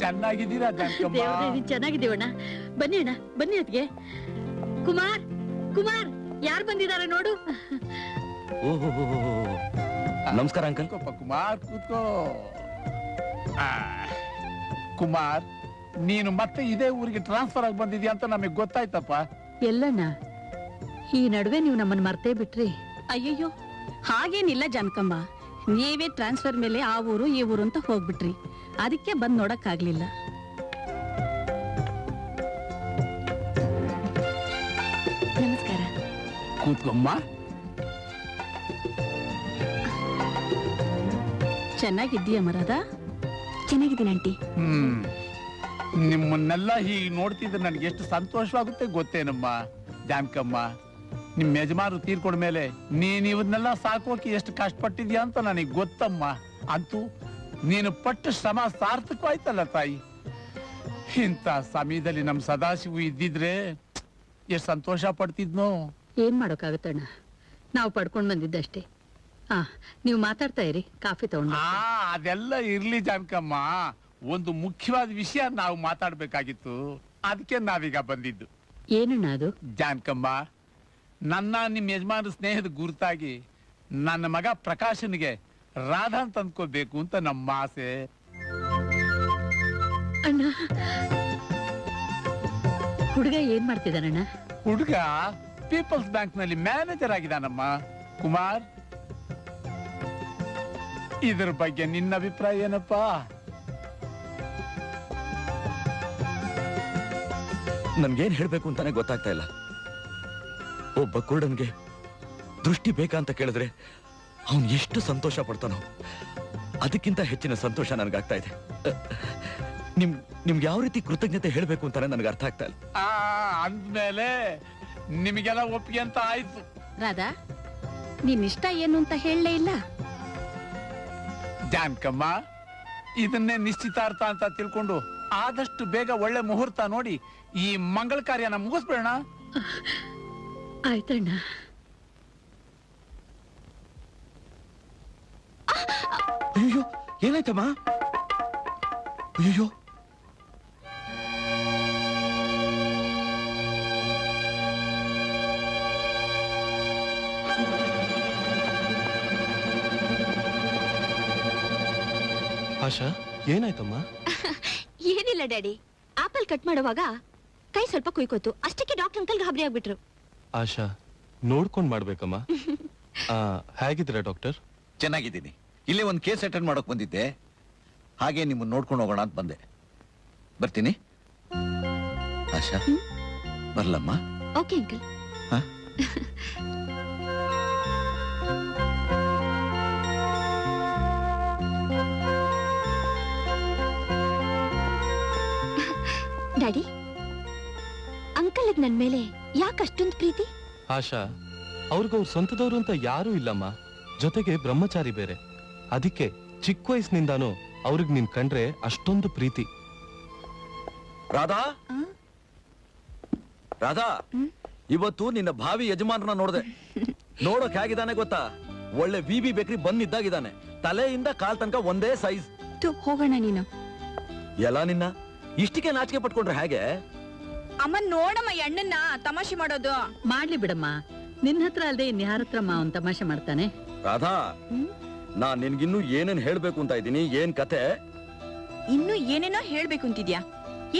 ಚೆನ್ನಾಗಿದ್ದೀರಾ ಜಾನಕಮ್ಮ? ಚೆನ್ನಾಗಿದ್ದೀವಣ್ಣ. ಬನ್ನಿ ಅಣ್ಣ, ಬನ್ನಿ ಅದ್ಗೆ. ಕುಮಾರ್, ಕುಮಾರ್, ಯಾರು ಬಂದಿದ್ದಾರೆ ನೋಡು. ನಮಸ್ಕಾರ ಅಂಕಲ್. ಕುಮಾರ್ ಕೂತ್ಕೋ. ಕುಮಾರ್, ನೀನು ಮತ್ತೆ ಇದೇ ಊರಿಗೆ ಟ್ರಾನ್ಸ್ಫರ್ ಆಗಿ ಬಂದಿದ್ಯಾ ಅಂತ ನಮಗೆ ಗೊತ್ತಾಯ್ತಪ್ಪ. ಎಲ್ಲಣ್ಣ, ಈ ನಡುವೆ ನೀವು ನಮ್ಮನ್ನ ಮರ್ತೇ ಬಿಟ್ರಿ. ಅಯ್ಯಯ್ಯೋ, ಹಾಗೇನಿಲ್ಲ ಜಾನಕಮ್ಮ. ನೀವೇ ಟ್ರಾನ್ಸ್ಫರ್ ಮೇಲೆ ಆ ಊರು ಈ ಊರು ಅಂತ ಹೋಗ್ಬಿಟ್ರಿ. ಅದಕ್ಕೆ ಬಂದ್ ನೋಡಕ್ ಆಗ್ಲಿಲ್ಲ. ನಮಸ್ಕಾರ. ಕೂತ್ಕೊಮ್ಮ. ಚೆನ್ನಾಗಿದ್ದೀಯ ಮರದ? ಚೆನ್ನಾಗಿದ್ದೀನಿ ಆಂಟಿ. ನಿಮ್ಮನ್ನೆಲ್ಲ ಹೀಗೆ ನೋಡ್ತಿದ್ರೆ ನನಗೆ ಎಷ್ಟು ಸಂತೋಷವಾಗುತ್ತೆ ಗೊತ್ತೇನಮ್ಮ ಜಾನಕಮ್ಮ. ನಿಮ್ ಯಜಮಾನರು ತೀರ್ಕೊಂಡ ಮೇಲೆ ನೀನ್ ಇವನ್ನೆಲ್ಲ ಸಾಕೋಕೆ ಎಷ್ಟು ಕಷ್ಟಪಟ್ಟಿದ್ಯಾ ಅಂತ ನನಗೆ ಗೊತ್ತಮ್ಮ. ಅಂತೂ ನೀನು ಪಟ್ಟ ಶ್ರಮ ಸಾರ್ಥಕವಾಯ್ತಲ್ಲ ತಾಯಿ. ಇಂಥ ಸಮಯದಲ್ಲಿ ನಮ್ ಸದಾಶಿವು ಇದ್ದಿದ್ರೆ ಎಷ್ಟು ಸಂತೋಷ ಪಡ್ತಿದ್ನೋ. ಏನ್ ಮಾಡೋಕ್ಕಾಗತ್ತಣ್ಣ, ನಾವು ಪಡ್ಕೊಂಡ್ ಬಂದಿದ್ದಷ್ಟೇ. ನೀವು ಮಾತಾಡ್ತಾ ಇರಿ, ಕಾಫಿ ತಗೊಂಡು. ಅದೆಲ್ಲ ಇರ್ಲಿ ಜಾನಕಮ್ಮ, ಒಂದು ಮುಖ್ಯವಾದ ವಿಷಯ ನಾವು ಮಾತಾಡ್ಬೇಕಾಗಿತ್ತು. ಅದಕ್ಕೆ ನಾವೀಗ ಬಂದಿದ್ದು. ಏನಣ್ಣ ಅದು? ಜಾನಕಮ್ಮ, ನನ್ನ ನಿಮ್ ಯಜಮಾನ ಸ್ನೇಹದ ಗುರುತಾಗಿ ನನ್ನ ಮಗ ಪ್ರಕಾಶನ್ಗೆ ರಾಧಾ ಅಂತ ಅಂದ್ಕೋಬೇಕು ಅಂತ ನಮ್ಮ ಆಸೆ. ಅಣ್ಣ, ಹುಡುಗ ಏನ್ ಮಾಡ್ತಿದ್ದಾನಣ್ಣ? ಹುಡುಗ ಪೀಪಲ್ಸ್ ಬ್ಯಾಂಕ್ ನಲ್ಲಿ ಮ್ಯಾನೇಜರ್ ಆಗಿದ್ದಾನಮ್ಮ. ಕುಮಾರ್, ಇದ್ರ ಬಗ್ಗೆ ನಿನ್ನ ಅಭಿಪ್ರಾಯ ಏನಪ್ಪ? ನನ್ಗೇನ್ ಹೇಳ್ಬೇಕು ಅಂತಾನೆ ಗೊತ್ತಾಗ್ತಾ ಇಲ್ಲ. ಒಬ್ಬ ಕುರುಡನ್ಗೆ ದೃಷ್ಟಿ ಬೇಕಾ ಅಂತ ಕೇಳಿದ್ರೆ ಅವನ್ ಎಷ್ಟು ಸಂತೋಷ ಪಡ್ತಾನೋ ಅದಕ್ಕಿಂತ ಹೆಚ್ಚಿನ ಸಂತೋಷ ನನ್ಗಾಗ್ತಾ ಇದೆ. ನಿಮ್ಗೆ ಯಾವ ರೀತಿ ಕೃತಜ್ಞತೆ ಹೇಳ್ಬೇಕು ಅಂತಾನೆ ನನ್ಗೆ ಅರ್ಥ ಆಗ್ತಾ ಇಲ್ಲ. ಅಂದ್ಮೇಲೆ ನಿಮಗೆಲ್ಲ ಒಪ್ಪಿಗೆ ಅಂತ ಆಯ್ತು. ರಾಧಾ, ನಿನ್ ಇಷ್ಟ ಏನು ಅಂತ ಹೇಳಲೇ ಇಲ್ಲ. ಜಾನಕಮ್ಮ, ಇದನ್ನೇ ನಿಶ್ಚಿತಾರ್ಥ ಅಂತ ತಿಳ್ಕೊಂಡು ಆದಷ್ಟು ಬೇಗ ಒಳ್ಳೆ ಮುಹೂರ್ತ ನೋಡಿ ಈ ಮಂಗಳ ಕಾರ್ಯನ ಮುಗಿಸ್ಬೇಡ. ಆಯ್ತಣ್ಣ. ಅಯ್ಯೋ, ಏನಾಯ್ತಮ್ಮ? ಅಯ್ಯೋ, ಆಶಾ, ಏನಾಯ್ತಮ್ಮ? ಏನಿಲ್ಲ ಡ್ಯಾಡಿ, ಆಪಲ್ ಕಟ್ ಮಾಡುವಾಗ ಕೈ ಸ್ವಲ್ಪ ಕುಯ್ಕೋತು, ಅಷ್ಟಕ್ಕೆ ಡಾಕ್ಟರ್ ಅಂಕಲ್ ಗಾಬರಿ ಆಗ್ಬಿಟ್ರು. ಆಶಾ, ನೋಡ್ಕೊಂಡ್ ಮಾಡ್ಬೇಕಮ್ಮ. ಹೇಗಿದ್ದೀರಾ ಡಾಕ್ಟರ್? ಚೆನ್ನಾಗಿದ್ದೀನಿ. ಇಲ್ಲೇ ಒಂದು ಕೇಸ್ ಅಟೆಂಡ್ ಮಾಡೋಕ್ ಬಂದಿದ್ದೆ, ಹಾಗೆ ನಿಮ್ಮನ್ನ ನೋಡ್ಕೊಂಡು ಹೋಗೋಣ ಅಂತ ಬಂದೆ. ಬರ್ತೀನಿ. ಆಶಾ, ಬರ್ಲಮ್ಮ? Okay uncle. ಡ್ಯಾಡಿ, ಅಂಕಲ್ ನನ್ ಮೇಲೆ ಯಾಕಷ್ಟೊಂದು ಪ್ರೀತಿ? ಆಶಾ, ಅವ್ರಿಗವ್ರ ಸ್ವಂತದವ್ರು ಅಂತ ಯಾರೂ ಇಲ್ಲಮ್ಮ. ಜೊತೆಗೆ ಬ್ರಹ್ಮಚಾರಿ ಬೇರೆ. ಅದಕ್ಕೆ ಚಿಕ್ಕ ವಯಸ್ಸಿನಿಂದಾನು ಅವ್ರಿಗೆ ನಿನ್ ಕಂಡ್ರೆ ಅಷ್ಟೊಂದು ಪ್ರೀತಿ. ರಾಧಾ, ರಾಧಾ, ಇವತ್ತು ನಿನ್ನ ಭಾವಿ ಯಜಮಾನರನ್ನ ನೋಡ್ದೆ. ನೋಡೋಕ್ ಹೇಗಿದ್ದಾನೆ ಗೊತ್ತಾ? ಒಳ್ಳೆ ವಿಬಿ ಬೇಕ್ರಿ ಬಂದಿದ್ದಾಗಿದ್ದಾನೆ. ತಲೆಯಿಂದ ಕಾಲ್ ತನಕ ಒಂದೇ ಸೈಜ್. ಹೋಗೋಣ ನೀನು. ಎಲ್ಲ ನಿನ್ನ ಇಷ್ಟಿಗೆ ನಾಚಿಕೆ ಪಟ್ಕೊಂಡ್ರೆ ಹೇಗೆ? ಅಮ್ಮ ನೋಡಮ್ಮ, ಎಣ್ಣನ್ನ ತಮಾಷೆ ಮಾಡೋದು. ಮಾಡ್ಲಿ ಬಿಡಮ್ಮ, ನಿನ್ನ ಹತ್ರ ಅಲ್ದೆ ಇನ್ಯಾರ ಹತ್ರ ಮಾವನ್ ತಮಾಷೆ ಮಾಡ್ತಾನೆ. ರಾಧಾ, ನಾನ್ ನಿನ್ಗಿನ್ನು ಏನೇನ್ ಹೇಳ್ಬೇಕು ಅಂತ ಇದ್ದೀನಿ. ಏನ್ ಕತೆ? ಇನ್ನು ಏನೇನೋ ಹೇಳ್ಬೇಕು ಅಂತಿದ್ಯಾ?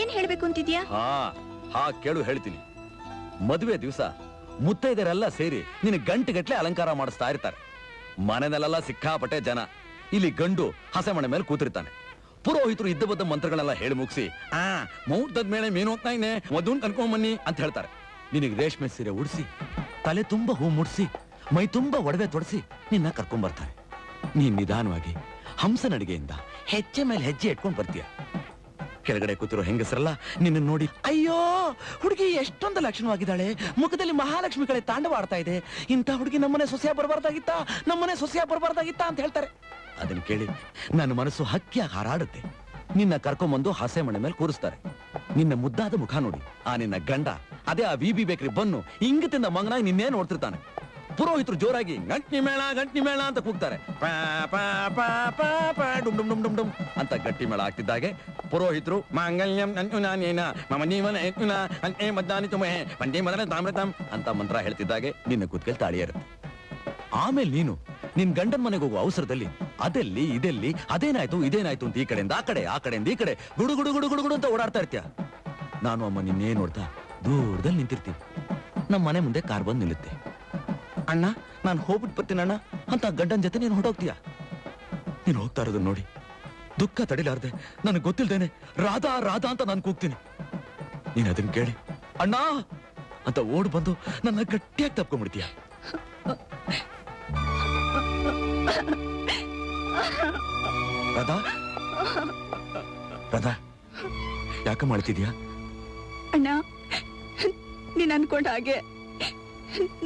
ಏನ್ ಹೇಳ್ಬೇಕು ಅಂತಿದ್ಯಾ? ಹಾ ಕೇಳು, ಹೇಳ್ತೀನಿ. ಮದುವೆ ದಿವಸ ಮುತ್ತೈದರೆಲ್ಲ ಸೇರಿ ನಿನ್ನ ಗಂಟೆಗಟ್ಲೆ ಅಲಂಕಾರ ಮಾಡಿಸ್ತಾ ಇರ್ತಾರೆ. ಮನೆಯಲ್ಲೆಲ್ಲ ಸಿಕ್ಕಾಪಟ್ಟೆ ಜನ. ಇಲ್ಲಿ ಗಂಡು ಹಸೆ ಮನೆ ಮೇಲೆ ಕೂತಿರ್ತಾನೆ. ಪುರೋಹಿತರು ಇದ್ದ ಬದ್ದ ಮಂತ್ರಗಳೆಲ್ಲ ಹೇಳಿ ಮುಗಿಸಿ ಮುಹೂರ್ತದ ಮೇಲೆ ಮೀನು ಹೋಗ್ತಾಯಿನೆ, ಮದುನ್ ಕನ್ಕೊಂಡ್ ಬನ್ನಿ ಅಂತ ಹೇಳ್ತಾರೆ. ನಿನಗೆ ರೇಷ್ಮೆ ಸೀರೆ ಉಡಿಸಿ, ತಲೆ ತುಂಬಾ ಹೂ ಮುಡ್ಸಿ, ಮೈ ತುಂಬಾ ಒಡವೆ ತೊಡಸಿ ನಿನ್ನ ಕರ್ಕೊಂಡ್ ಬರ್ತಾರೆ. ನೀನ್ ನಿಧಾನವಾಗಿ ಹಂಸ ನಡಿಗೆಯಿಂದ ಹೆಜ್ಜೆ ಮೇಲೆ ಹೆಜ್ಜೆ ಇಟ್ಕೊಂಡ್ ಬರ್ತೀಯ. ಕೆಳಗಡೆ ಕೂತಿರೋ ಹೆಂಗಸರಲ್ಲ ನಿನ್ನ ನೋಡಿ, ಅಯ್ಯೋ ಹುಡುಗಿ ಎಷ್ಟೊಂದು ಲಕ್ಷಣವಾಗಿದ್ದಾಳೆ, ಮುಖದಲ್ಲಿ ಮಹಾಲಕ್ಷ್ಮಿ ಕಡೆ ತಾಂಡವಾಡ್ತಾ ಇದೆ, ಇಂಥ ಹುಡುಗಿ ನಮ್ಮನೆ ಸೊಸೆಯ ಬರಬಾರ್ದಾಗಿತ್ತಾ, ನಮ್ಮನೆ ಸೊಸೆಯ ಬರಬಾರ್ದಾಗಿತ್ತಾ ಅಂತ ಹೇಳ್ತಾರೆ. ಅದನ್ನ ಕೇಳಿ ನನ್ನ ಮನಸ್ಸು ಹಕ್ಕಿಯಾಗಿ ಹಾರಾಡುತ್ತೆ. ನಿನ್ನ ಕರ್ಕೊಂಬಂದು ಹಸೆ ಮನೆ ಮೇಲೆ ಕೂರಿಸ್ತಾರೆ. ನಿನ್ನ ಮುದ್ದಾದ ಮುಖ ನೋಡಿ ಆ ನಿನ್ನ ಗಂಡ, ಅದೇ ಆ ವಿಬಿ ಬೇಕ್ರಿ ಬನ್ನು ಇಂಗಿತಿಂದ ಮಗನಾಗಿ ನಿನ್ನೇ ನೋಡ್ತಿರ್ತಾನೆ. ಪುರೋಹಿತರು ಜೋರಾಗಿ ಗಂಟ್ನಿ ಮೇಳ ಅಂತ ಕೂಗ್ತಾರೆ. ಪಾ, ಪಾ, ಪಾ, ಪಾ, ಪಾ, ಡುಮ್ ಡುಮ್ ಡುಮ್ ಡುಮ್ ಡುಮ್ ಅಂತ ಗಟ್ಟಿ ಮೇಳ ಆಗ್ತಿದ್ದಾಗೆ ಪುರೋಹಿತರು ಮಾಂಗಲ್ಯಂ ಮಮ ಜೀವನ ಅಂತೆ ಮದ್ದಾನಿ ತುಮೆ ಪಂಚೆ ಮದನ ತಾಮ್ರತಂ ಅಂತ ಮಂತ್ರ ಹೇಳ್ತಿದ್ದಾಗೆ ನಿನ್ನ ಕೂತ್ಕಲ್ ತಾಳಿಯರುತ್ತೆ. ಆಮೇಲೆ ನೀನು ನಿನ್ ಗಂಡನ್ ಮನೆಗೆ ಹೋಗುವ ಅವಸರದಲ್ಲಿ ಅದೆಲ್ಲಿ ಇದೆಲ್ಲಿ ಅದೇನಾಯ್ತು ಇದೇನಾಯ್ತು ಅಂತ ಈ ಕಡೆಯಿಂದ ಆ ಕಡೆಯಿಂದ ಈ ಕಡೆ ಗುಡು ಗುಡು ಗುಡು ಗುಡು ಗುಡು ಅಂತ ಓಡಾಡ್ತಾ ಇರ್ತೀಯ. ನಾನು ಅಮ್ಮ ನಿನ್ನೇ ನೋಡ್ತಾ ದೂರದಲ್ಲಿ ನಿಂತಿರ್ತೀನಿ. ನಮ್ಮ ಮನೆ ಮುಂದೆ ಕಾರ್ ಬಂದು ನಿಲ್ಲುತ್ತೆ. ಅಣ್ಣ ನಾನು ಹೋಗ್ಬಿಟ್ಟು ಬರ್ತೀನಿ ಅಣ್ಣ ಅಂತ ಗಂಡನ ಜೊತೆ ನೀನು ಹೊರಟೋಗ್ತೀಯ. ನೀನು ಹೋಗ್ತಾ ಇರೋದನ್ನ ನೋಡಿ ದುಃಖ ತಡಿಲಾರ್ದೆ ನನಗೆ ಗೊತ್ತಿಲ್ದೇನೆ ರಾಧಾ ರಾಧಾ ಅಂತ ನಾನು ಕೂಗ್ತೀನಿ. ನೀನ್ ಅದನ್ನ ಕೇಳಿ ಅಣ್ಣ ಅಂತ ಓಡ್ ಬಂದು ನನ್ನ ಗಟ್ಟಿಯಾಗಿ ತಪ್ಕೊಂಡ್ಬಿಡ್ತೀಯ. ರಾಧಾ ರಾಧಾ ಯಾಕೆ ಮಾಡ್ತಿದ್ಯಾ? ಅಣ್ಣ ನೀನ್ ಅನ್ಕೊಂಡ ಹಾಗೆ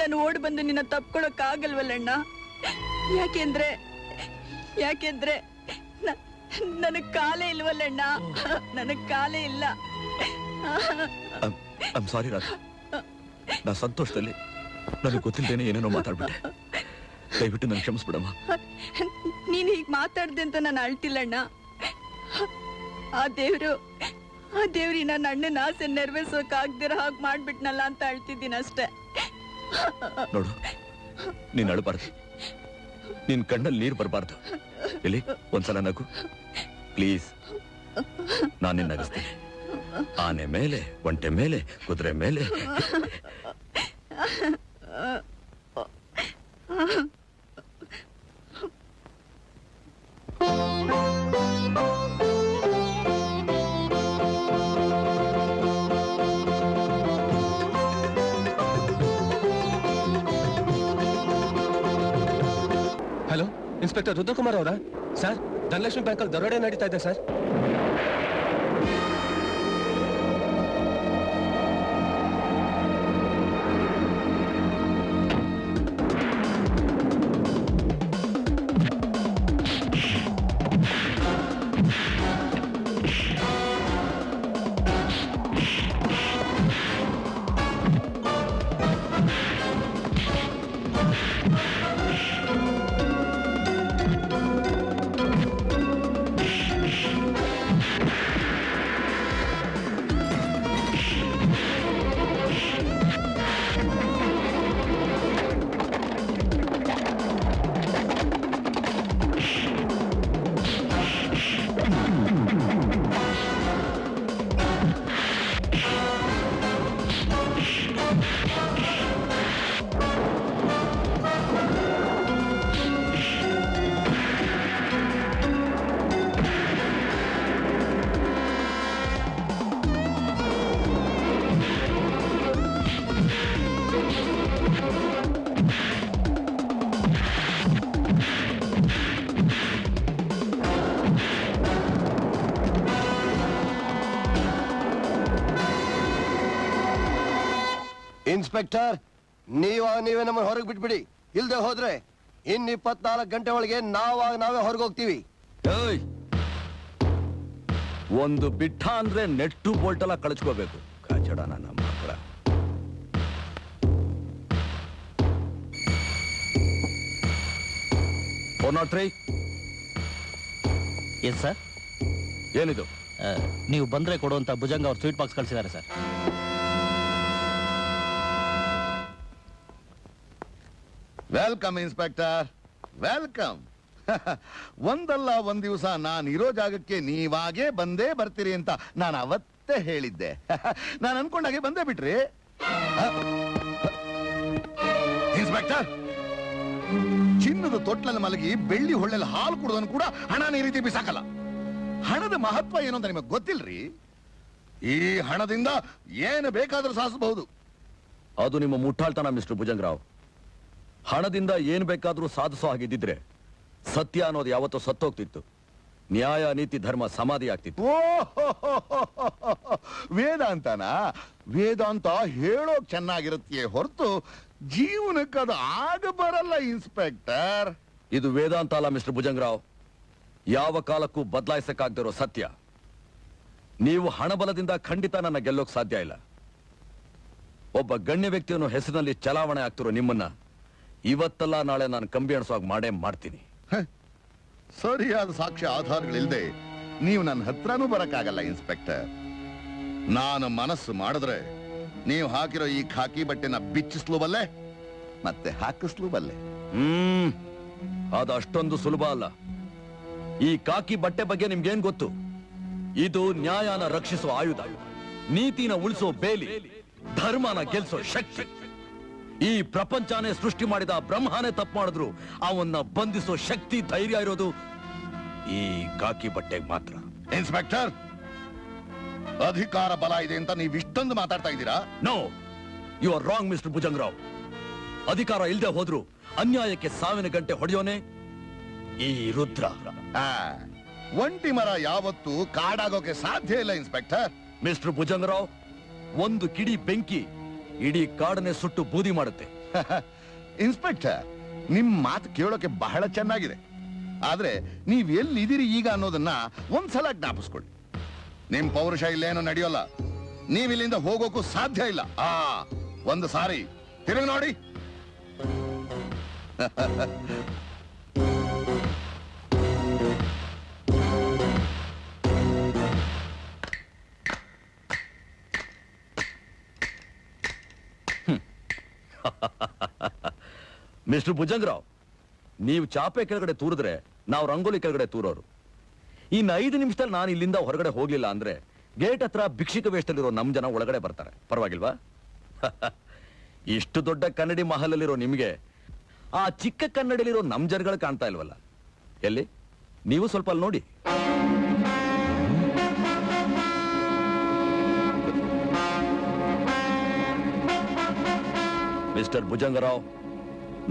ನಾನು ಓಡ್ ಬಂದು ನಿನ್ನ ತಪ್ಕೊಳಕ್ ಆಗಲ್ವಲ್ಲಣ್ಣ. ಯಾಕೆಂದ್ರೆ ನನಗ್ ಕಾಲೇ ಇಲ್ವಲ್ಲಣ್ಣ. ನನಗ್ ಕಾಲೇ ಇಲ್ಲ. ಐಮ್ ಸಾರಿ ರಾಧಾ, ನಾ ಸಂತೋಷದಲ್ಲಿ ನನಗೆ ಗೊತ್ತಿಲ್ದೇನೆ ಏನೇನೋ ಮಾತಾಡ್ಬಿಟ್ಟೆ. ದಯವಿಟ್ಟು ನನ್ ಕ್ಷಮಿಸ್ಬಿಡಮ್ಮ. ನೀನ್ ಹೀಗ್ ಮಾತಾಡ್ದೆ ಅಂತ ನಾನು ಅಳ್ತಿಲ್ಲಣ್ಣ. ಆ ದೇವ್ರು ನನ್ನ ಅಣ್ಣನ ಆಸೆ ನೆರವೇರ್ಸೋಕ್ ಆಗ್ದಿರ ಹಾಗೆ ಮಾಡ್ಬಿಟ್ನಲ್ಲ ಅಂತ ಅಳ್ತಿದ್ದೀನಿ ಅಷ್ಟೇ. ನೋಡು, ನೀನ್ ಅಳಬಾರ್ದು, ನಿನ್ ಕಣ್ಣಲ್ಲಿ ನೀರು ಬರಬಾರ್ದು. ಎಲ್ಲಿ ಒಂದ್ಸಲ ನಗು ಪ್ಲೀಸ್. ನಾನು ನಿನ್ನ ನಗಿಸ್ತೀನಿ. ಆನೆ ಮೇಲೆ, ಒಂಟೆ ಮೇಲೆ, ಕುದುರೆ ಮೇಲೆ. ಹಲೋ, ಇನ್ಸ್ಪೆಕ್ಟರ್ ರುದ್ರಕುಮಾರ್ ಅವರಾ? ಸರ್, ಧನಲಕ್ಷ್ಮಿ ಬ್ಯಾಂಕಲ್ಲಿ ದರೋಡೆ ನಡೀತಾ ಇದೆ ಸರ್. ಇನ್ಸ್ಪೆಕ್ಟರ್, ನೀವೇ ನಮ್ಮನ್ನು ಹೊರಗೆ ಬಿಟ್ಬಿಡಿ. ಇಲ್ದೆ ಹೋದ್ರೆ ಇನ್ 24 ಗಂಟೆ ಒಳಗೆ ನಾವೇ ಹೊರಗೆ ಹೋಗ್ತೀವಿ. ಏಯ್, ಒಂದು ಬಿಟ್ಟ ಅಂದ್ರೆ ನೆಟ್ಟು ಬೋಲ್ಟೆಲ್ಲ ಕಳಿಸ್ಕೋಬೇಕು. ಕಚಡ ನನ್ನ ಮಕ್ಕಳ. Yes sir. ಏನಿದು? ನೀವು ಬಂದ್ರೆ ಕೊಡುವಂತ ಭುಜಂಗ ಅವ್ರು ಸ್ವೀಟ್ ಬಾಕ್ಸ್ ಕಳಿಸಿದ್ದಾರೆ ಸರ್. Welcome inspector, welcome. ಒಂದಲ್ಲ ಒಂದ್ ದಿವಸ ನಾನು ಇರೋ ಜಾಗಕ್ಕೆ ನೀವಾಗೇ ಬಂದೇ ಬರ್ತೀರಿ ಅಂತ ನಾನು ಅವತ್ತೇ ಹೇಳಿದ್ದೆ. ನಾನು ಅನ್ಕೊಂಡಾಗೆ ಬಂದೇ ಬಿಟ್ರಿ. ಇನ್ಸ್ಪೆಕ್ಟರ್, ಚಿನ್ನದ ತೊಟ್ಲಲ್ಲಿ ಮಲಗಿ ಬೆಳ್ಳಿ ಹೊಳ್ಳೆಲ್ಲಿ ಹಾಲು ಕುಡಿದನು ಕೂಡ ಹಣನ ಈ ರೀತಿ ಬಿಸಾಕಲ್ಲ. ಹಣದ ಮಹತ್ವ ಏನು ಅಂತ ನಿಮಗೆ ಗೊತ್ತಿಲ್ರಿ? ಈ ಹಣದಿಂದ ಏನು ಬೇಕಾದ್ರೂ ಸಾಧಿಸಬಹುದು. ಅದು ನಿಮ್ಮ ಮುಟ್ಟಾಳ್ತನ ಮಿಸ್ಟರ್ ಭುಜಂಗರಾವ್. ಹಣದಿಂದ ಏನ್ ಬೇಕಾದ್ರೂ ಸಾಧಿಸೋ ಹಾಗಿದ್ದಿದ್ರೆ ಸತ್ಯ ಅನ್ನೋದು ಯಾವತ್ತೂ ಸತ್ತೋಗ್ತಿತ್ತು. ನ್ಯಾಯ, ನೀತಿ, ಧರ್ಮ ಸಮಾಧಿ ಆಗ್ತಿತ್ತು. ವೇದಾಂತನ ವೇದಾಂತ ಹೇಳೋಕ್ ಚೆನ್ನಾಗಿರುತ್ತೆ ಹೊರತು ಜೀವನಕ್ಕೆ ಅದು ಆಗ ಬರಲ್ಲ ಇನ್ಸ್ಪೆಕ್ಟರ್. ಇದು ವೇದಾಂತ ಅಲ್ಲ ಮಿಸ್ಟರ್ ಭುಜಂಗರಾವ್, ಯಾವ ಕಾಲಕ್ಕೂ ಬದಲಾಯಿಸಕ್ಕಾಗ್ದಿರೋ ಸತ್ಯ. ನೀವು ಹಣಬಲದಿಂದ ಖಂಡಿತ ನನ್ನ ಗೆಲ್ಲೋಕ್ ಸಾಧ್ಯ ಇಲ್ಲ. ಒಬ್ಬ ಗಣ್ಯ ವ್ಯಕ್ತಿಯನ್ನು ಹೆಸರಿನಲ್ಲಿ ಚಲಾವಣೆ ಆಗ್ತಿರೋ ನಿಮ್ಮನ್ನ ಇವತ್ತಲ್ಲ ನಾಳೆ ನಾನು ಕಂಬಿ ಅಣಿಸುವಾಗ ಮಾಡೇ ಮಾಡ್ತೀನಿ. ಸರಿಯಾದ ಸಾಕ್ಷ್ಯ ಆಧಾರಗಳಿಲ್ದೆ ನೀವು ನನ್ನ ಹತ್ರನೂ ಬರಕ್ಕಾಗಲ್ಲ ಇನ್ಸ್ಪೆಕ್ಟರ್. ನಾನು ಮನಸ್ಸು ಮಾಡಿದ್ರೆ ನೀವು ಹಾಕಿರೋ ಈ ಖಾಕಿ ಬಟ್ಟೆನ ಬಿಚ್ಚಿಸ್ಲು ಬಲ್ಲೆ, ಮತ್ತೆ ಹಾಕಿಸ್ಲು ಬಲ್ಲೆ. ಅದು ಅಷ್ಟೊಂದು ಸುಲಭ ಅಲ್ಲ. ಈ ಕಾಕಿ ಬಟ್ಟೆ ಬಗ್ಗೆ ನಿಮ್ಗೇನ್ ಗೊತ್ತು? ಇದು ನ್ಯಾಯನ ರಕ್ಷಿಸೋ ಆಯುಧ, ನೀತಿನ ಉಳಿಸೋ ಬೇಲಿ, ಧರ್ಮನ ಗೆಲ್ಸೋ ಶಕ್ತಿ. ಈ ಪ್ರಪಂಚನೇ ಸೃಷ್ಟಿ ಮಾಡಿದ ಬ್ರಹ್ಮನೇ ತಪ್ಪು ಮಾಡಿದ್ರು ಅವನ್ನ ಬಂಧಿಸೋ ಶಕ್ತಿ, ಧೈರ್ಯ ಇರೋದು ಈ ಕಾಕಿ ಬಟ್ಟೆಗೆ ಮಾತ್ರ. ಇನ್ಸ್ಪೆಕ್ಟರ್, ಅಧಿಕಾರ ಬಲ ಇದೆ ಅಂತ ನೀವು ಇಷ್ಟೊಂದು ಮಾತಾಡ್ತಾ ಇದ್ದೀರಾ? No, you are wrong mister Bhujangarao. ಅಧಿಕಾರ ಇಲ್ಲದೆ ಹೋದ್ರು ಅನ್ಯಾಯಕ್ಕೆ ಸಾವಿನ ಗಂಟೆ ಹೊಡೆಯೋನೆ ಈ ರುದ್ರ. ಒಂಟಿ ಮರ ಯಾವತ್ತೂ ಕಾಡಾಗೋಕೆ ಸಾಧ್ಯ ಇಲ್ಲ ಇನ್ಸ್ಪೆಕ್ಟರ್. ಮಿಸ್ಟರ್ ಭುಜಂಗರಾವ್, ಒಂದು ಕಿಡಿ ಬೆಂಕಿ ಇಡೀ ಕಾಡನ್ನೇ ಸುಟ್ಟು ಬೂದಿ ಮಾಡುತ್ತೆ. ಇನ್ಸ್ಪೆಕ್ಟರ್, ನಿಮ್ ಮಾತು ಕೇಳೋಕೆ ಬಹಳ ಚೆನ್ನಾಗಿದೆ. ಆದ್ರೆ ನೀವ್ ಎಲ್ಲಿದ್ದೀರಿ ಈಗ ಅನ್ನೋದನ್ನ ಒಂದ್ಸಲ ಜ್ಞಾಪಿಸ್ಕೊಳ್ಳಿ. ನಿಮ್ ಪೌರುಷ ಇಲ್ಲೇನು ನಡೆಯೋಲ್ಲ. ನೀವ್ ಇಲ್ಲಿಂದ ಹೋಗೋಕು ಸಾಧ್ಯ ಇಲ್ಲ. ಒಂದು ಸಾರಿ ತಿರುಗಿ ನೋಡಿ. ಮಿಸ್ಟರ್ ಭುಜಂಗರಾವ್, ನೀವು ಚಾಪೆ ಕೆಳಗಡೆ ತೂರಿದ್ರೆ ನಾವು ರಂಗೋಲಿ ಕೆಳಗಡೆ ತೂರೋರು. ಇನ್ನು 5 ನಿಮಿಷದಲ್ಲಿ ನಾನು ಇಲ್ಲಿಂದ ಹೊರಗಡೆ ಹೋಗ್ಲಿಲ್ಲ ಅಂದ್ರೆ ಗೇಟ್ ಹತ್ರ ಭಿಕ್ಷಿಕ ವೇಷದಲ್ಲಿರೋ ನಮ್ ಜನ ಒಳಗಡೆ ಬರ್ತಾರೆ. ಪರವಾಗಿಲ್ವಾ? ಇಷ್ಟು ದೊಡ್ಡ ಕನ್ನಡಿ ಮಹಲಲ್ಲಿರೋ ನಿಮ್ಗೆ ಆ ಚಿಕ್ಕ ಕನ್ನಡಿಲಿರೋ ನಮ್ ಜನಗಳು ಕಾಣ್ತಾ ಇಲ್ವಲ್ಲ? ಎಲ್ಲಿ? ನೀವು ಸ್ವಲ್ಪ ಅಲ್ಲಿ ನೋಡಿ. ಮಿಸ್ಟರ್ ಭುಜಂಗರಾವ್,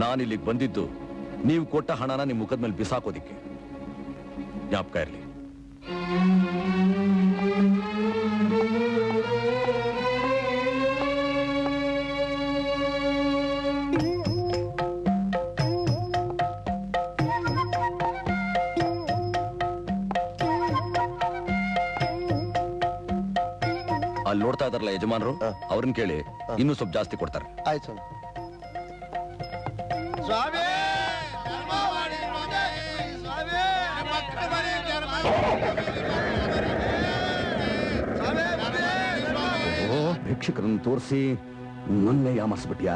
ನಾನಿಲ್ಲಿಗೆ ಬಂದಿದ್ದು ನೀವು ಕೊಟ್ಟ ಹಣನ ನಿಮ್ ಮುಖದ ಮೇಲೆ ಬಿಸಾಕೋದಿಕ್ಕೆ. ಜ್ಞಾಪಕ ಇರಲಿ. ಅಲ್ಲಿ ನೋಡ್ತಾ ಇದಾರಲ್ಲ ಯಜಮಾನರು, ಅವ್ರನ್ನ ಕೇಳಿ ಇನ್ನೂ ಸ್ವಲ್ಪ ಜಾಸ್ತಿ ಕೊಡ್ತಾರೆ. ಆಯ್ತು ಸ್ವಾಮಿ. ಭಿಕ್ಷಕರನ್ನು ತೋರಿಸಿ ನನ್ನೇ ಯಾಮರ್ಸ್ಬಿಟ್ಯಾ?